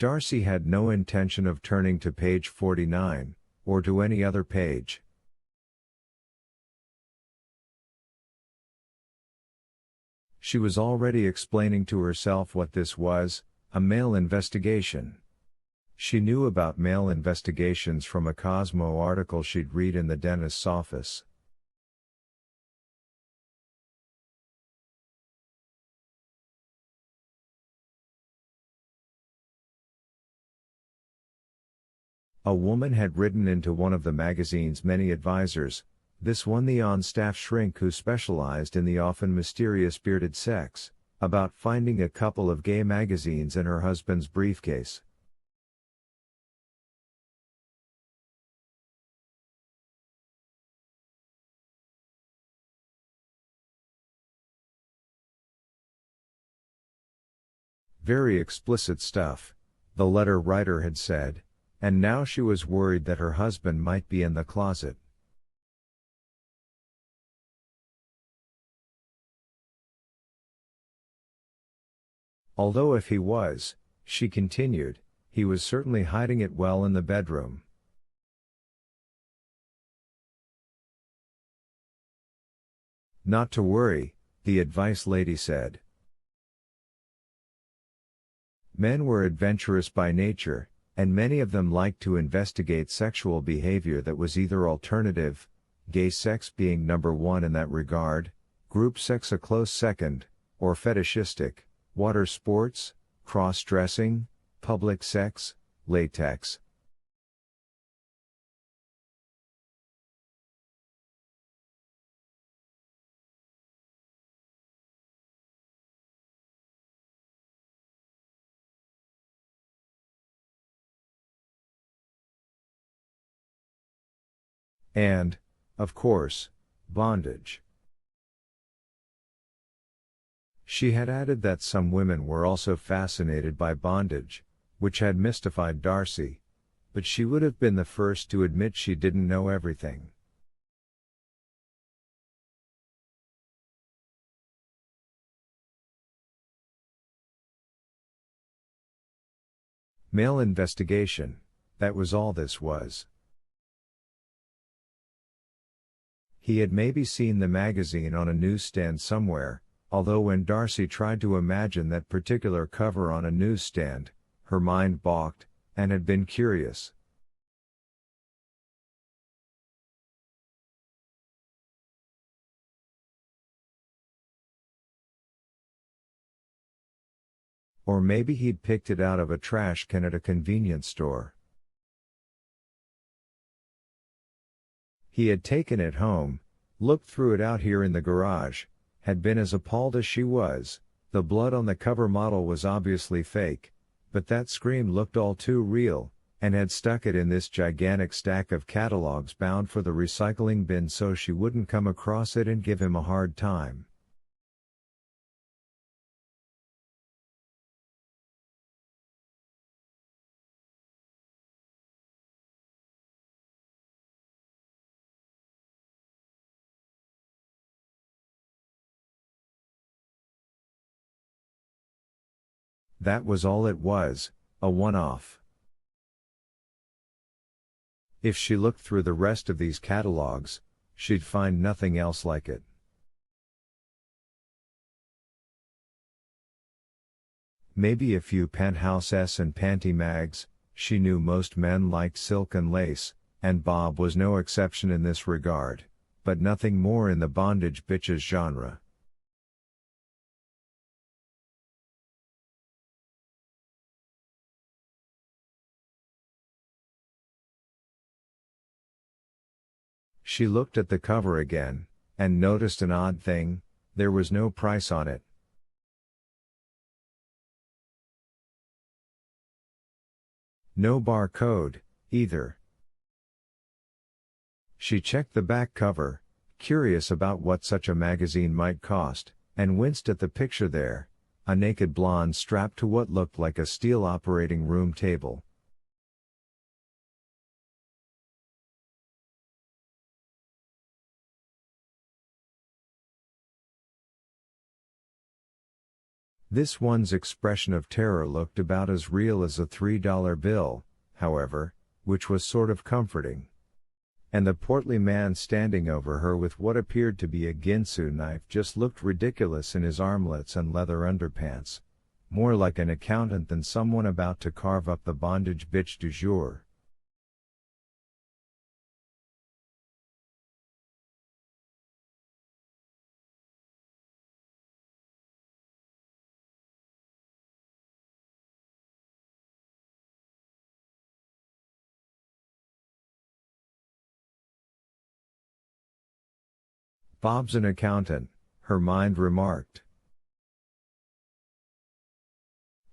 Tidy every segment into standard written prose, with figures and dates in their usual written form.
Darcy had no intention of turning to page 49, or to any other page. She was already explaining to herself what this was, a male investigation. She knew about male investigations from a Cosmo article she'd read in the dentist's office. A woman had written into one of the magazine's many advisors, this one the on-staff shrink who specialized in the often mysterious bearded sex, about finding a couple of gay magazines in her husband's briefcase. Very explicit stuff, the letter writer had said, and now she was worried that her husband might be in the closet. Although if he was, she continued, he was certainly hiding it well in the bedroom. Not to worry, the advice lady said. Men were adventurous by nature, and many of them liked to investigate sexual behavior that was either alternative, gay sex being number one in that regard, group sex a close second, or fetishistic, water sports, cross-dressing, public sex, latex. And, of course, bondage. She had added that some women were also fascinated by bondage, which had mystified Darcy, but she would have been the first to admit she didn't know everything. Male investigation, that was all this was. He had maybe seen the magazine on a newsstand somewhere, although when Darcy tried to imagine that particular cover on a newsstand, her mind balked, and had been curious. Or maybe he'd picked it out of a trash can at a convenience store. He had taken it home, looked through it out here in the garage, had been as appalled as she was. The blood on the cover model was obviously fake, but that scream looked all too real, and had stuck it in this gigantic stack of catalogs bound for the recycling bin so she wouldn't come across it and give him a hard time. That was all it was, a one-off. If she looked through the rest of these catalogs, she'd find nothing else like it. Maybe a few Penthouse S and Panty mags. She knew most men liked silk and lace, and Bob was no exception in this regard, but nothing more in the bondage bitches genre. She looked at the cover again, and noticed an odd thing, there was no price on it. No barcode, either. She checked the back cover, curious about what such a magazine might cost, and winced at the picture there, a naked blonde strapped to what looked like a steel operating room table. This one's expression of terror looked about as real as a $3 bill, however, which was sort of comforting. And the portly man standing over her with what appeared to be a ginsu knife just looked ridiculous in his armlets and leather underpants, more like an accountant than someone about to carve up the bondage bitch du jour. Bob's an accountant, her mind remarked.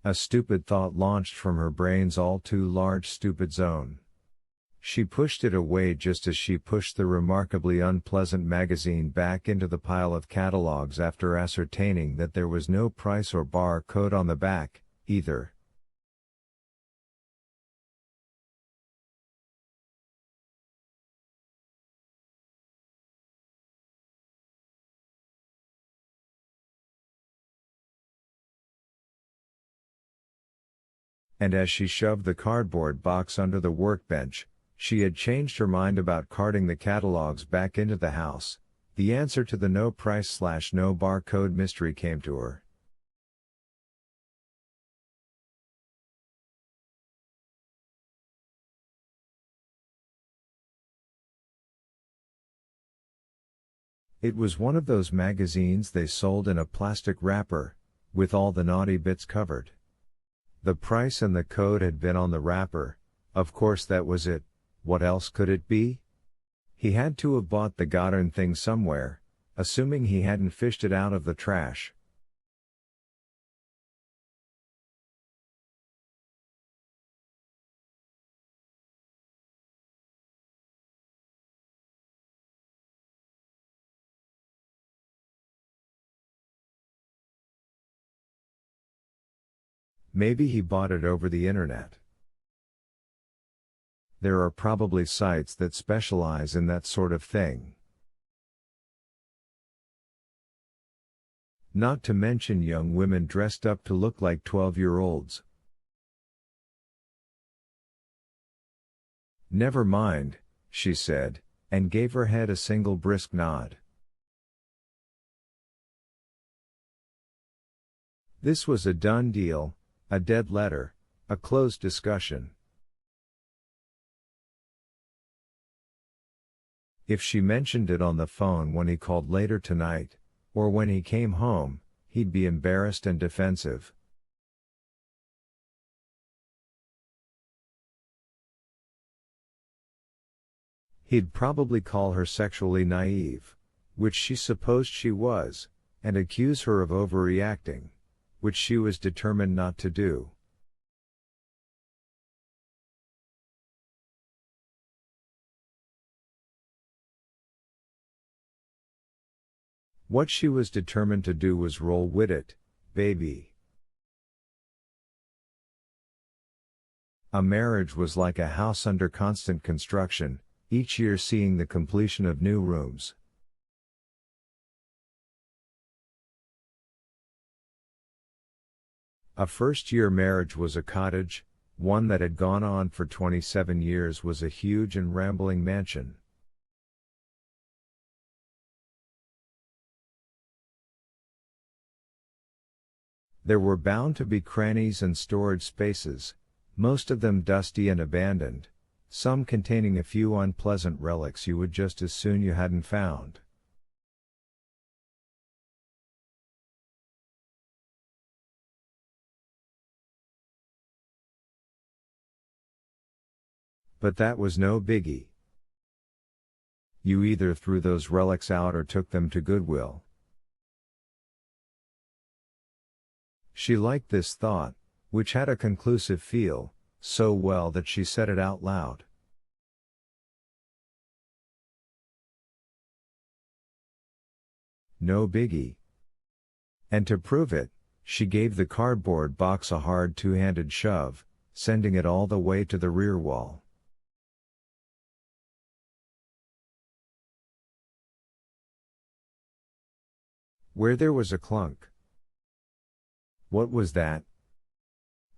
A stupid thought launched from her brain's all too large stupid zone. She pushed it away just as she pushed the remarkably unpleasant magazine back into the pile of catalogs after ascertaining that there was no price or bar code on the back, either. And as she shoved the cardboard box under the workbench, she had changed her mind about carting the catalogs back into the house. The answer to the no price/no barcode mystery came to her. It was one of those magazines they sold in a plastic wrapper, with all the naughty bits covered. The price and the code had been on the wrapper, of course that was it. What else could it be? He had to have bought the goddamn thing somewhere, assuming he hadn't fished it out of the trash. Maybe he bought it over the internet. There are probably sites that specialize in that sort of thing. Not to mention young women dressed up to look like 12-year-olds. Never mind, she said, and gave her head a single brisk nod. This was a done deal, a dead letter, a closed discussion. If she mentioned it on the phone when he called later tonight, or when he came home, he'd be embarrassed and defensive. He'd probably call her sexually naive, which she supposed she was, and accuse her of overreacting, which she was determined not to do. What she was determined to do was roll with it, baby. A marriage was like a house under constant construction, each year seeing the completion of new rooms. A first-year marriage was a cottage, one that had gone on for 27 years was a huge and rambling mansion. There were bound to be crannies and storage spaces, most of them dusty and abandoned, some containing a few unpleasant relics you would just as soon you hadn't found. But that was no biggie. You either threw those relics out or took them to Goodwill. She liked this thought, which had a conclusive feel, so well that she said it out loud. No biggie. And to prove it, she gave the cardboard box a hard two-handed shove, sending it all the way to the rear wall. Where there was a clunk. What was that?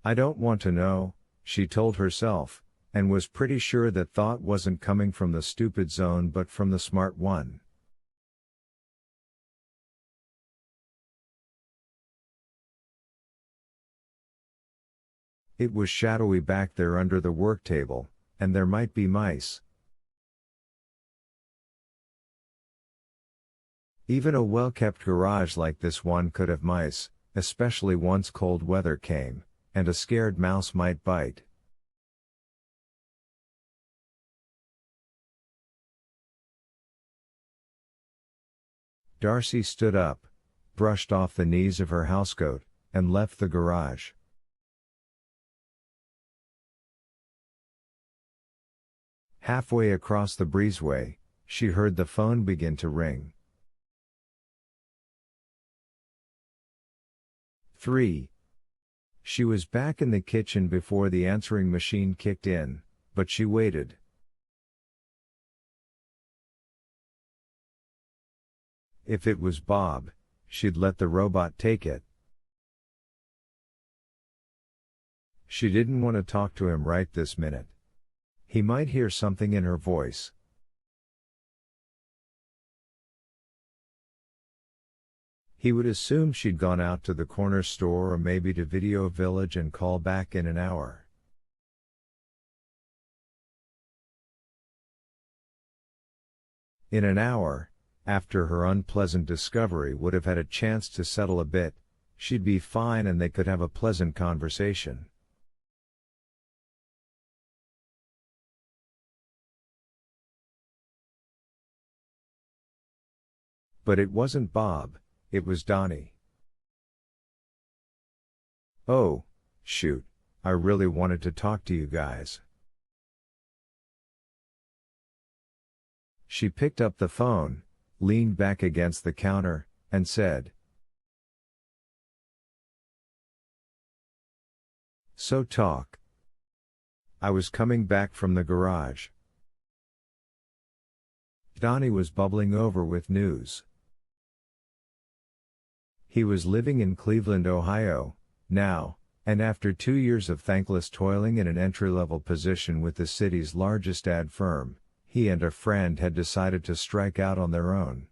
I don't want to know, she told herself, and was pretty sure that thought wasn't coming from the stupid zone but from the smart one. It was shadowy back there under the work table, and there might be mice. Even a well-kept garage like this one could have mice, especially once cold weather came, and a scared mouse might bite. Darcy stood up, brushed off the knees of her housecoat, and left the garage. Halfway across the breezeway, she heard the phone begin to ring. 3. She was back in the kitchen before the answering machine kicked in, but she waited. If it was Bob, she'd let the robot take it. She didn't want to talk to him right this minute. He might hear something in her voice. He would assume she'd gone out to the corner store or maybe to Video Village and call back in an hour. In an hour, after her unpleasant discovery would have had a chance to settle a bit, she'd be fine and they could have a pleasant conversation. But it wasn't Bob, it was Donnie. Oh, shoot, I really wanted to talk to you guys. She picked up the phone, leaned back against the counter, and said, "So talk. I was coming back from the garage." Donnie was bubbling over with news. He was living in Cleveland, Ohio, now, and after 2 years of thankless toiling in an entry-level position with the city's largest ad firm, he and a friend had decided to strike out on their own.